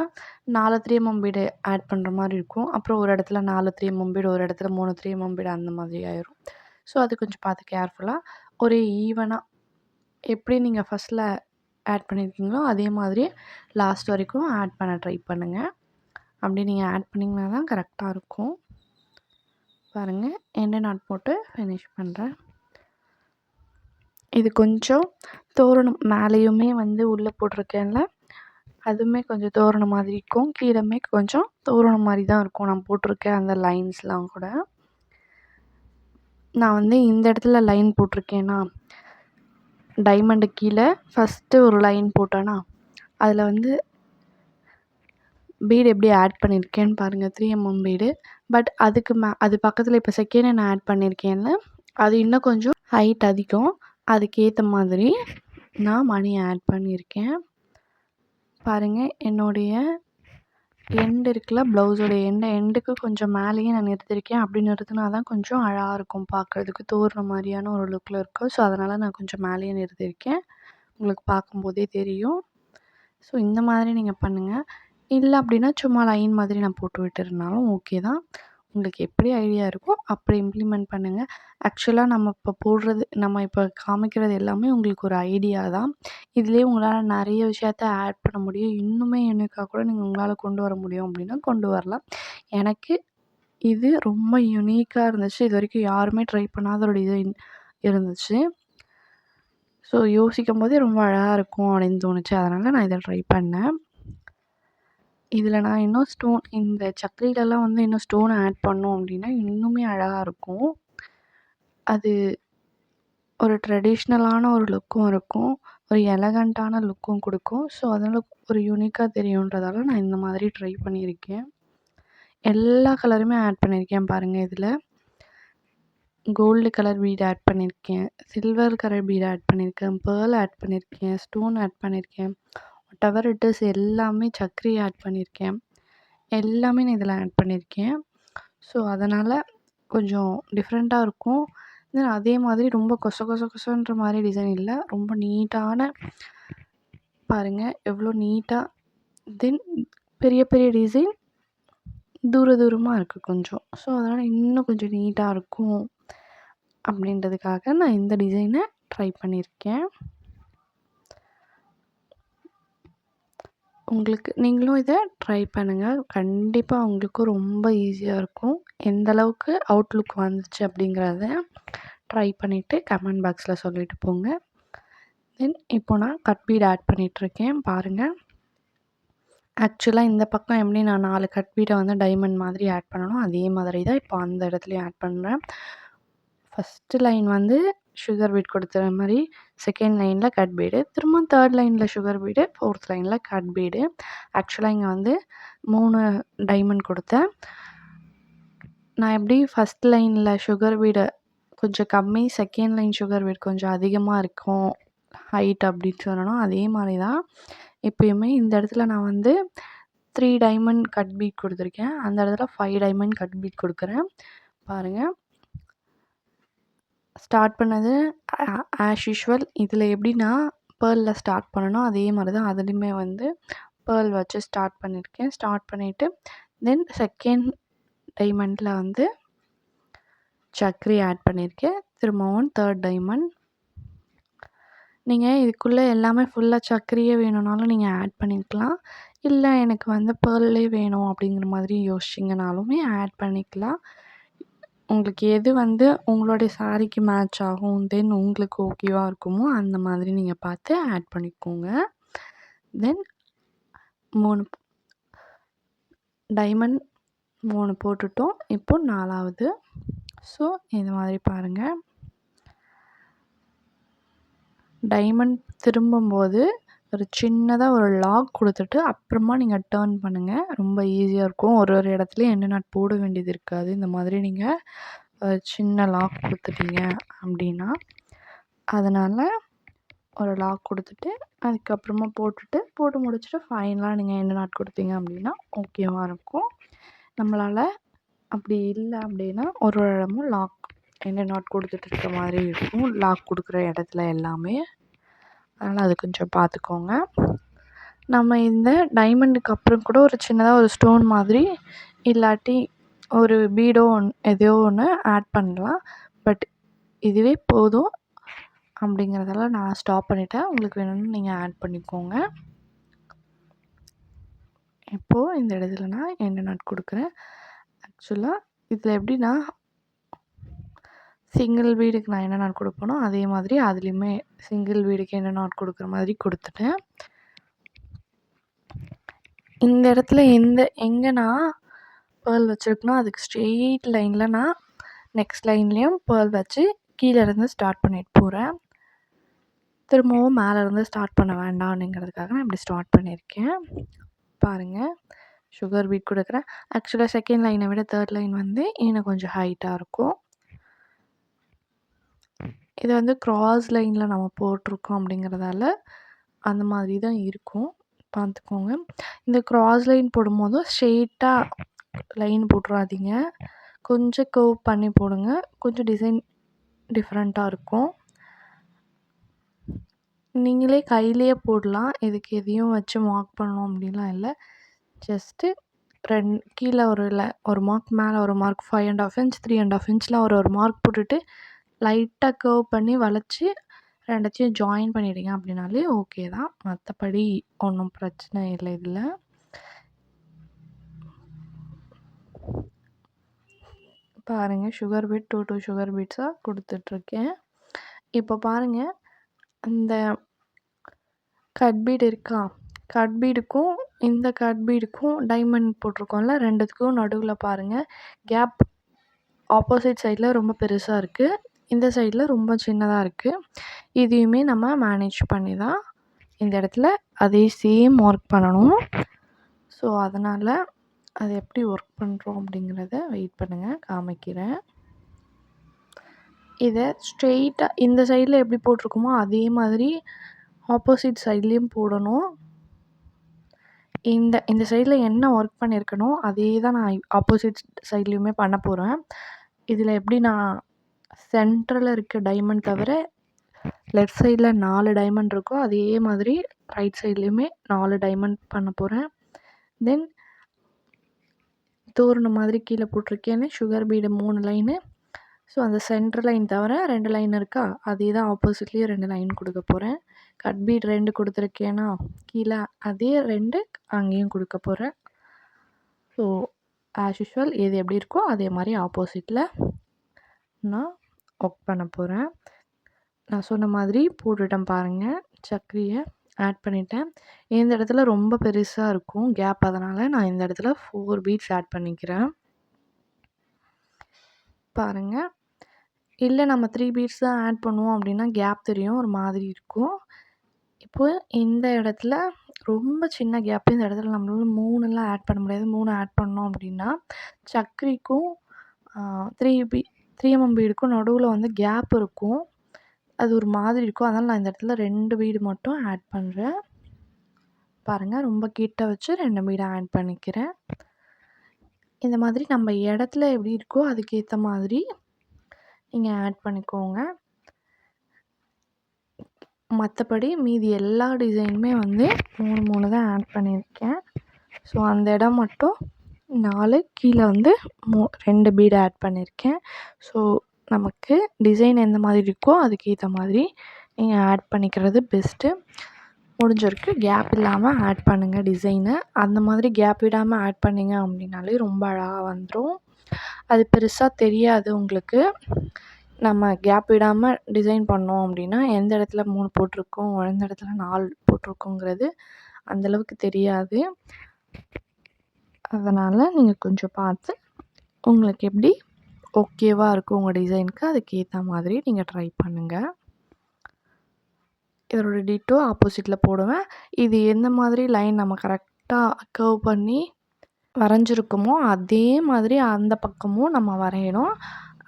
4 3mm பீடு ஆட் பண்ணுற மாதிரி இருக்கும். அப்புறம் ஒரு இடத்துல 4 3mm பீடு, ஒரு இடத்துல 3 3mm பீடு அந்த மாதிரி ஆயிரும். ஸோ அது கொஞ்சம் பார்த்து கேர்ஃபுல்லாக ஒரே ஈவனாக எப்படி நீங்கள் ஃபஸ்ட்டில் ஆட் பண்ணியிருக்கீங்களோ அதே மாதிரி லாஸ்ட் வரைக்கும் ஆட் பண்ண ட்ரை பண்ணுங்கள். அப்படி நீங்கள் ஆட் பண்ணிங்கன்னா தான் கரெக்டாக இருக்கும். பாருங்கள், எண்டு நாட் போட்டு ஃபினிஷ் பண்ணுறேன். இது கொஞ்சம் தோரணம் மேலேயுமே வந்து உள்ளே போட்டிருக்கேன்ல அதுவுமே கொஞ்சம் தோரணம் மாதிரி இருக்கும். கீழேயுமே கொஞ்சம் தோரணம் மாதிரி தான் இருக்கும். நான் போட்டிருக்கேன் அந்த லைன்ஸ்லாம் கூட. நான் வந்து இந்த இடத்துல லைன் போட்டிருக்கேன்னா டைமண்டு கீழே ஃபஸ்ட்டு ஒரு லைன் போட்டேன்னா அதில் வந்து பீடு எப்படி ஆட் பண்ணியிருக்கேன்னு பாருங்கள். 3mm bead. பட் அதுக்கு அது பக்கத்தில் இப்போ செகண்ட் நான் ஆட் பண்ணியிருக்கேன்ல அது இன்னும் கொஞ்சம் ஹைட் அதிகம். அதுக்கேற்ற மாதிரி நான் மணி ஆட் பண்ணியிருக்கேன். பாருங்கள், என்னுடைய எண்டு இருக்குல்ல ப்ளவுஸோட எண்டுக்கு கொஞ்சம் மேலேயே நான் நிறுத்தியிருக்கேன். அப்படி நிறுத்தினா தான் கொஞ்சம் அழகாக இருக்கும் பார்க்குறதுக்கு. தோரண மாதிரியான ஒரு லுக்கில் இருக்கும். ஸோ அதனால் நான் கொஞ்சம் மேலேயே நிறுத்தியிருக்கேன். உங்களுக்கு பார்க்கும்போதே தெரியும். ஸோ இந்த மாதிரி நீங்கள் பண்ணுங்கள். இல்லை அப்படின்னா சும்மா லைன் மாதிரி நான் போட்டு விட்டுருந்தாலும் ஓகே தான். உங்களுக்கு எப்படி ஐடியா இருக்கோ அப்படி இம்ப்ளிமெண்ட் பண்ணுங்கள். ஆக்சுவலாக நம்ம இப்போ காமிக்கிறது எல்லாமே உங்களுக்கு ஒரு ஐடியா தான். இதுலேயே உங்களால் நிறைய விஷயத்த ஆட் பண்ண முடியும். இன்னுமே யூனிக்காக கூட நீங்கள் உங்களால் கொண்டு வர முடியும் அப்படின்னா கொண்டு வரலாம். எனக்கு இது ரொம்ப யூனிக்காக இருந்துச்சு. இது வரைக்கும் யாருமே ட்ரை பண்ணாத ஒரு டிசைன் இருந்துச்சு. ஸோ யோசிக்கும் போதே ரொம்ப அழகாக இருக்கும் அப்படின்னு தோணுச்சு. அதனால் நான் இதை ட்ரை பண்ணேன். இதில் நான் இன்னும் இந்த சர்க்கரையிலலாம் வந்து இன்னும் ஸ்டோன் ஆட் பண்ணோம் அப்படின்னா இன்னுமே அழகாக இருக்கும். அது ஒரு ட்ரெடிஷ்னலான ஒரு லுக்கும் இருக்கும். ஒரு எலகண்ட்டான லுக்கும் கொடுக்கும். ஸோ அதனால் ஒரு யூனிக்காக தெரியுன்றதால நான் இந்த மாதிரி ட்ரை பண்ணியிருக்கேன். எல்லா கலருமே ஆட் பண்ணியிருக்கேன் பாருங்கள். இதில் கோல்டு கலர் பீட் ஆட் பண்ணியிருக்கேன். சில்வர் கலர் பீட் ஆட் பண்ணியிருக்கேன். பேர்ல் ஆட் பண்ணியிருக்கேன். ஸ்டோன் ஆட் பண்ணியிருக்கேன். வாட்டெவர் இட் இஸ் எல்லாமே சர்க்கரை ஆட் பண்ணியிருக்கேன். எல்லாமே நான் இதில் ஆட் பண்ணியிருக்கேன். ஸோ அதனால் கொஞ்சம் டிஃப்ரெண்ட்டாக இருக்கும். தென் அதே மாதிரி ரொம்ப கொச கொச கொசன்ற மாதிரி டிசைன் இல்லை, ரொம்ப நீட்டான பாருங்கள் எவ்வளோ நீட்டாக. தென் பெரிய பெரிய டிசைன் தூரமாக இருக்குது கொஞ்சம். ஸோ அதனால் இன்னும் கொஞ்சம் நீட்டாக இருக்கும் அப்படின்றதுக்காக நான் இந்த டிசைனை ட்ரை பண்ணியிருக்கேன். நீங்களும் இதை ட்ரை பண்ணுங்கள். கண்டிப்பாக உங்களுக்கும் ரொம்ப ஈஸியாக இருக்கும். எந்த அளவுக்கு அவுட்லுக் வந்துச்சு அப்படிங்கிறத ட்ரை பண்ணிவிட்டு கமெண்ட் பாக்ஸில் சொல்லிட்டு போங்க. தென் இப்போ நான் கட் பீட் ஆட் பண்ணிகிட்ருக்கேன் பாருங்கள். ஆக்சுவலாக இந்த பக்கம் எப்படி நான் 4 கட் பீடை வந்து டைமண்ட் மாதிரி ஆட் பண்ணணும், அதே மாதிரி தான் இப்போ அந்த இடத்துலையும் ஆட் பண்ணுறேன். ஃபஸ்ட்டு லைன் வந்து சுகர் பீட் கொடுத்துற மாதிரி, செகண்ட் லைனில் கட் பீடு, திரும்ப தேர்ட் லைனில் சுகர் பீடு, ஃபோர்த் லைனில் கட் பீடு. ஆக்சுவலாக இங்கே வந்து 3 டைமண்ட் கொடுத்தேன். நான் எப்படி ஃபஸ்ட் லைனில் சுகர் பீடு கொஞ்சம் கம்மி, செகண்ட் லைன் சுகர் பீட் கொஞ்சம் அதிகமாக இருக்கும் ஹைட் அப்படின்னு சொல்லணும், அதே மாதிரி தான் எப்பயுமே இந்த இடத்துல நான் வந்து 3 டைமண்ட் கட் பீட் கொடுத்துருக்கேன். அந்த இடத்துல 5 டைமண்ட் கட் பீட் கொடுக்குறேன் பாருங்கள். ஸ்டார்ட் பண்ணது ஆஸ் யூஷுவல் இதில் எப்படின்னா பேர்லில் ஸ்டார்ட் பண்ணணும், அதே மாதிரி தான் அதுலேயுமே வந்து பேர்ல் வச்சு ஸ்டார்ட் பண்ணியிருக்கேன். ஸ்டார்ட் பண்ணிவிட்டு தென் செகண்ட் டைமண்டில் வந்து சக்கரி ஆட் பண்ணியிருக்கேன். திரும்பவும் தேர்ட் டைமண்ட். நீங்கள் இதுக்குள்ளே எல்லாமே ஃபுல்லாக சக்கரையே வேணும்னாலும் நீங்கள் ஆட் பண்ணிக்கலாம். இல்லை எனக்கு வந்து பேர்லே வேணும் அப்படிங்கிற மாதிரி யோசிச்சிங்கனாலுமே ஆட் பண்ணிக்கலாம். உங்களுக்கு எது வந்து உங்களுடைய சாரீக்கு மேட்ச் ஆகும், தென் உங்களுக்கு ஓகேவாக இருக்குமோ அந்த மாதிரி நீங்கள் பார்த்து ஆட் பண்ணிக்கோங்க. தென் 3 டைமண்ட் 3 போட்டுட்டோம். இப்போ 4வது. ஸோ இது மாதிரி பாருங்கள். டைமண்ட் திரும்பும்போது ஒரு சின்னதாக ஒரு லாக் கொடுத்துட்டு அப்புறமா நீங்கள் டர்ன் பண்ணுங்கள். ரொம்ப ஈஸியாக இருக்கும். ஒரு இடத்துலையும் எண்டு நாட் போட வேண்டியது இருக்காது. இந்த மாதிரி நீங்கள் சின்ன லாக் கொடுத்துட்டீங்க அப்படின்னா, அதனால் ஒரு லாக் கொடுத்துட்டு அதுக்கப்புறமா போட்டு முடிச்சுட்டு ஃபைனலாக நீங்கள் எண்டு நாட் கொடுத்தீங்க அப்படின்னா ஓகேவாக இருக்கும். நம்மளால் அப்படி இல்லை அப்படின்னா ஒரு இடமும் லாக் எண்டு நாட் கொடுத்துட்டு இருக்க மாதிரி இருக்கும், லாக் கொடுக்குற இடத்துல எல்லாமே. அதனால் அது கொஞ்சம் பார்த்துக்கோங்க. நம்ம இந்த டைமண்டுக்கு அப்புறம் கூட ஒரு சின்னதாக ஒரு ஸ்டோன் மாதிரி இல்லாட்டி ஒரு பீடோ எதையோ ஒன்று ஆட் பண்ணலாம். பட் இதுவே போதும் அப்படிங்கிறதால நான் ஸ்டாப் பண்ணிட்டேன். உங்களுக்கு வேணும்னு நீங்கள் ஆட் பண்ணிக்கோங்க. இப்போது இந்த இடத்துல நான் எண்டு நாட் கொடுக்குறேன். ஆக்சுவலாக இதில் எப்படின்னா சிங்கிள் பீடுக்கு நான் என்ன நாட் கொடுப்பேனோ அதே மாதிரி அதுலேயுமே சிங்கிள் பீடுக்கு என்ன நாட் கொடுக்குற மாதிரி கொடுத்துட்டேன். இந்த இடத்துல எங்கே நான் பேர்ல் வச்சுருக்கணும் அதுக்கு ஸ்ட்ரெயிட் லைனில் நான் நெக்ஸ்ட் லைன்லேயும் பேர்ல் வச்சு கீழே இருந்து ஸ்டார்ட் பண்ணிட்டு போகிறேன். திரும்பவும் மேலேருந்து ஸ்டார்ட் பண்ண வேண்டாம்னுங்கிறதுக்காக நான் இப்படி ஸ்டார்ட் பண்ணியிருக்கேன். பாருங்கள் சுகர் பீட் கொடுக்குறேன். ஆக்சுவலாக செகண்ட் லைனை விட தேர்ட் லைன் வந்து இன்னும் கொஞ்சம் ஹைட்டாக இருக்கும். இது வந்து க்ராஸ் லைனில் நம்ம போட்டிருக்கோம் அப்படிங்கிறதால அந்த மாதிரி தான் இருக்கும், பார்த்துக்கோங்க. இந்த க்ராஸ் லைன் போடும்போது ஸ்ட்ரெயிட்டாக லைன் போட்டுறாதீங்க, கொஞ்சம் கர்வ் பண்ணி போடுங்க. கொஞ்சம் டிசைன் டிஃப்ரெண்ட்டாக இருக்கும். நீங்களே கையிலேயே போடலாம், இதுக்கு எதையும் வச்சு மார்க் பண்ணணும் அப்படின்லாம் இல்லை. ஜஸ்ட்டு கீழே ஒரு மார்க், மேலே ஒரு மார்க், 5.5 இன்ச் 3.5 இன்ச்சில் ஒரு மார்க் போட்டுட்டு லைட்டாக கர்வ் பண்ணி வளைச்சி ரெண்டத்தையும் ஜாயின் பண்ணிவிடுங்க அப்படின்னாலே ஓகே தான். மற்றபடி ஒன்றும் பிரச்சனை இல்லை இதில். பாருங்கள் சுகர் பீட் 2 சுகர் பீட்ஸாக கொடுத்துட்ருக்கேன். இப்போ பாருங்கள் அந்த கட் பீட் இருக்கா, கட் பீடுக்கும் இந்த கட் பீடுக்கும் டைமண்ட் போட்டிருக்கோம்ல, ரெண்டுத்துக்கும் நடுவில் பாருங்கள் கேப் ஆப்போசிட் சைடில் ரொம்ப பெருசாக இருக்குது, இந்த சைடில் ரொம்ப சின்னதாக இருக்குது. இதையுமே நம்ம மேனேஜ் பண்ணி தான் இந்த இடத்துல அதே சேம் ஒர்க் பண்ணணும். ஸோ அதனால் அது எப்படி ஒர்க் பண்ணுறோம் அப்படிங்கிறத வெயிட் பண்ணுங்கள், காமிக்கிறேன். இதை ஸ்ட்ரெயிட்டாக இந்த சைடில் எப்படி போட்டிருக்கோமோ அதே மாதிரி ஆப்போசிட் சைட்லேயும் போடணும். இந்த சைடில் என்ன ஒர்க் பண்ணியிருக்கனோ அதே தான் நான் ஆப்போசிட் சைட்லேயுமே பண்ண போகிறேன். இதில் எப்படி நான் சென்டரில் இருக்க டைமண்ட் தவிர லெஃப்ட் சைடில் 4 டைமண்ட் இருக்கும். அதே மாதிரி ரைட் சைட்லேயுமே 4 டைமண்ட் பண்ண போகிறேன். தென் தோரணம் மாதிரி கீழே போட்டிருக்கேன்னு சுகர் பீடு 3 லைனு. ஸோ அந்த சென்டர் லைன் தவிர 2 லைன் இருக்கா, அதே தான் ஆப்போசிட்லேயும் 2 லைன் கொடுக்க போகிறேன். கட் பீட் 2 கொடுத்துருக்கேன்னா கீழே அதே 2 அங்கேயும் கொடுக்க போகிறேன். ஸோ ஆஸ் யூஷுவல் இது எப்படி இருக்கோ அதே மாதிரி ஆப்போசிட்டில் நான் ஒர்க் பண்ண போகிறேன். நான் சொன்ன மாதிரி போட்டுட்டேன் பாருங்கள். சக்கரியை ஆட் பண்ணிட்டேன். இந்த இடத்துல ரொம்ப பெருசாக இருக்கும் கேப், அதனால் நான் இந்த இடத்துல 4 பீட்ஸ் ஆட் பண்ணிக்கிறேன். பாருங்கள். இல்லை நம்ம 3 பீட்ஸ் தான் ஆட் பண்ணுவோம் அப்படின்னா கேப் தெரியும், ஒரு மாதிரி இருக்கும். இப்போது இந்த இடத்துல ரொம்ப சின்ன கேப்பு, இந்த இடத்துல நம்மளால 3லாம் ஆட் பண்ண முடியாது. 3 ஆட் பண்ணோம் அப்படின்னா சக்கரிக்கும் 3 mm பீடுக்கும் நடுவில் வந்து கேப் இருக்கும், அது ஒரு மாதிரி இருக்கும். அதனால் நான் இந்த இடத்துல 2 பீடு மட்டும் ஆட் பண்ணுறேன். பாருங்கள், ரொம்ப கிட்ட வச்சு 2 பீடை ஆட் பண்ணிக்கிறேன். இந்த மாதிரி நம்ம இடத்துல எப்படி இருக்கோ அதுக்கேற்ற மாதிரி நீங்கள் ஆட் பண்ணிக்கோங்க. மற்றபடி மீதி எல்லா டிசைனுமே வந்து 3 தான் ஆட் பண்ணியிருக்கேன். ஸோ அந்த இடம் மட்டும் 4, கீழே வந்து 2 பீடு ஆட் பண்ணியிருக்கேன். ஸோ நமக்கு டிசைன் எந்த மாதிரி இருக்கோ அதுக்கேற்ற மாதிரி நீங்கள் ஆட் பண்ணிக்கிறது பெஸ்ட்டு. முடிஞ்சிருக்கு கேப் இல்லாமல் ஆட் பண்ணுங்கள் டிசைனை. அந்த மாதிரி கேப் விடாமல் ஆட் பண்ணிங்க அப்படின்னாலே ரொம்ப அழகாக வந்துடும். அது பெருசாக தெரியாது உங்களுக்கு. நம்ம கேப் விடாமல் டிசைன் பண்ணோம் அப்படின்னா எந்த இடத்துல 3 போட்டிருக்கோம், எந்த இடத்துல 4 போட்டிருக்கோங்கிறது அந்தளவுக்கு தெரியாது. அதனால் நீங்கள் கொஞ்சம் பார்த்து உங்களுக்கு எப்படி ஓகேவாக இருக்கும் உங்கள் டிசைனுக்கு அதுக்கேற்ற மாதிரி நீங்கள் ட்ரை பண்ணுங்கள். இதோட டிட்டோ ஆப்போசிட்டில் போடுவேன். இது எந்த மாதிரி லைன் நம்ம கரெக்டாக கர்வ் பண்ணி வரைஞ்சிருக்குமோ அதே மாதிரி அந்த பக்கமும் நம்ம வரையணும்.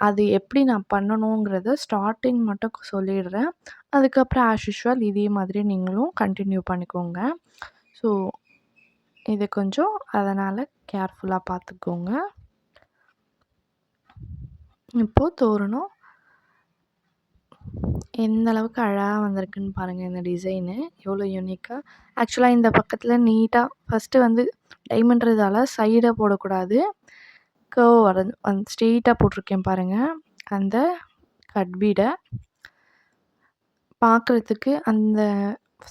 அது எப்படி நான் பண்ணணுங்கிறத ஸ்டார்டிங் மட்டும் சொல்லிடுறேன். அதுக்கப்புறம் ஆஸ் யூஷுவல் இதே மாதிரி நீங்களும் கண்டினியூ பண்ணிக்கோங்க. ஸோ இது கொஞ்சம் அதனால் கேர்ஃபுல்லாக பார்த்துக்கோங்க. இப்போது தோரணம் எந்த அளவுக்கு அழகாக வந்திருக்குன்னு பாருங்கள். இந்த டிசைனு எவ்வளோ யூனிக்காக. ஆக்சுவலாக இந்த பக்கத்தில் நீட்டாக ஃபஸ்ட்டு வந்து டைமண்ட்றதால சைடாக போடக்கூடாது, கர்வ் ஸ்ட்ரெயிட்டாக போட்டிருக்கேன் பாருங்கள். அந்த கட் பீடை பார்க்குறதுக்கு அந்த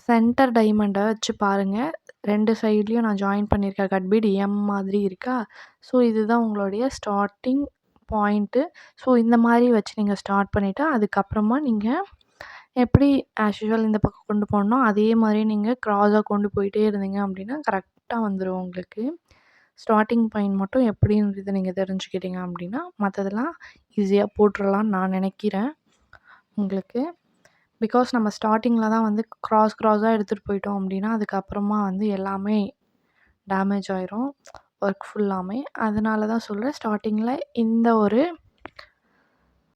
சென்டர் டைமண்டை வச்சு பாருங்கள். 2 சைட்லேயும் நான் ஜாயின் பண்ணியிருக்கேன். கட் பீடு எம் மாதிரி இருக்கா. ஸோ இதுதான் உங்களுடைய ஸ்டார்டிங் பாயிண்ட்டு. ஸோ இந்த மாதிரி வச்சு நீங்கள் ஸ்டார்ட் பண்ணிவிட்டு அதுக்கப்புறமா நீங்கள் எப்படி ஆஸ் யூஷுவல் இந்த பக்கம் கொண்டு போகணும் அதே மாதிரி நீங்கள் க்ராஸாக கொண்டு போயிட்டே இருந்தீங்க அப்படின்னா கரெக்டாக வந்துடும் உங்களுக்கு. ஸ்டார்டிங் பாயிண்ட் மட்டும் எப்படின்றத நீங்கள் தெரிஞ்சுக்கிட்டீங்க அப்படின்னா மற்றதெல்லாம் ஈஸியாக போட்டுடலான்னு நான் நினைக்கிறேன் உங்களுக்கு. பிகாஸ் நம்ம ஸ்டார்டிங்கில் தான் வந்து க்ராஸாக எடுத்துகிட்டு போயிட்டோம் அப்படின்னா அதுக்கப்புறமா வந்து எல்லாமே டேமேஜ் ஆயிரும் ஒர்க் ஃபுல்லாமே. அதனால தான் சொல்கிறேன், ஸ்டார்டிங்கில் இந்த ஒரு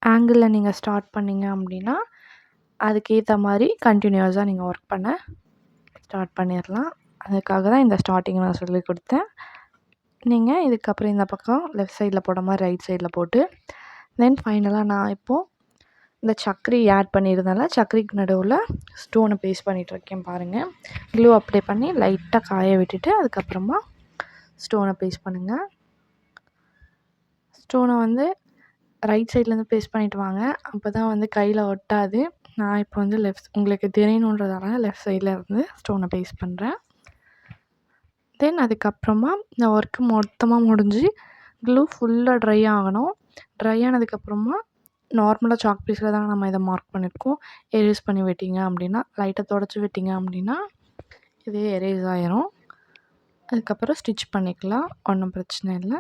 ஆங்கிளில் நீங்கள் ஸ்டார்ட் பண்ணிங்க அப்படின்னா அதுக்கேற்ற மாதிரி கண்டினியூஸாக நீங்கள் ஒர்க் பண்ண ஸ்டார்ட் பண்ணிடலாம். அதுக்காக தான் இந்த ஸ்டார்டிங் நான் சொல்லிக் கொடுத்தேன். நீங்கள் இதுக்கப்புறம் இந்த பக்கம் லெஃப்ட் சைடில் போட மாதிரி ரைட் சைடில் போட்டு தென் ஃபைனலாக நான் இப்போது இந்த சக்கரி ஆட் பண்ணியிருந்தால சக்கரிக்கு நடுவில் ஸ்டோனை பேஸ்ட் பண்ணிகிட்ருக்கேன் பாருங்கள். க்ளூ அப்ளை பண்ணி லைட்டாக காய விட்டுட்டு அதுக்கப்புறமா ஸ்டோனை பேஸ்ட் பண்ணுங்கள். ஸ்டோனை வந்து ரைட் சைட்லேருந்து பேஸ்ட் பண்ணிவிட்டு வாங்க, அப்போ தான் வந்து கையில் ஒட்டாது. நான் இப்போ வந்து உங்களுக்கு தெரியணுன்றதால லெஃப்ட் சைடில் இருந்து ஸ்டோனை பேஸ்ட் பண்ணுறேன். தென் அதுக்கப்புறமா இந்த ஒர்க்கு மொத்தமாக முடிஞ்சு க்ளூ ஃபுல்லாக ட்ரை ஆகணும். ட்ரை ஆனதுக்கப்புறமா நார்மலாக சாக் பீஸில் தான் நம்ம இதை மார்க் பண்ணியிருக்கோம். எரேஸ் பண்ணி விட்டிங்க அப்படின்னா லைட்டாக தொடச்சி விட்டிங்க அப்படின்னா இதே எரேஸ் ஆயிரும். அதுக்கப்புறம் ஸ்டிச் பண்ணிக்கலாம், ஒன்றும் பிரச்சனை இல்லை.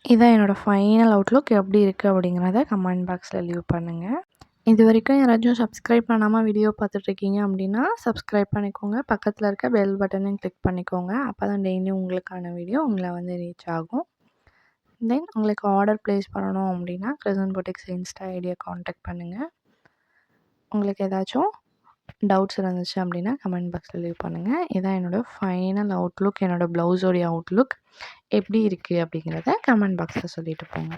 இதான் என்னோடய ஃபைனல் அவுட்லுக். எப்படி இருக்குது அப்படிங்கிறத கமெண்ட் பாக்ஸில் லீவ் பண்ணுங்கள். இது வரைக்கும் யாராச்சும் சப்ஸ்கிரைப் பண்ணாமல் வீடியோ பார்த்துட்ருக்கீங்க அப்படின்னா சப்ஸ்கிரைப் பண்ணிக்கோங்க. பக்கத்தில் இருக்க பெல் பட்டனையும் கிளிக் பண்ணிக்கோங்க. அப்போ தான் டெய்லியும் உங்களுக்கான வீடியோ உங்களை வந்து ரீச் ஆகும். தென் உங்களுக்கு ஆர்டர் ப்ளேஸ் பண்ணணும் அப்படின்னா கிரசன்ட் பொட்டிக்ஸ் இன்ஸ்டா ஐடியை காண்டாக்ட் பண்ணுங்கள். உங்களுக்கு ஏதாச்சும் டவுட்ஸ் இருந்துச்சு அப்படின்னா கமெண்ட் பாக்ஸில் லீவ் பண்ணுங்கள். இதான் என்னோடய ஃபைனல் அவுட்லுக், என்னோடய ப்ளவுஸோடைய அவுட்லுக் எப்படி இருக்குது அப்படிங்கிறத கமெண்ட் பாக்ஸில் சொல்லிட்டு போங்க.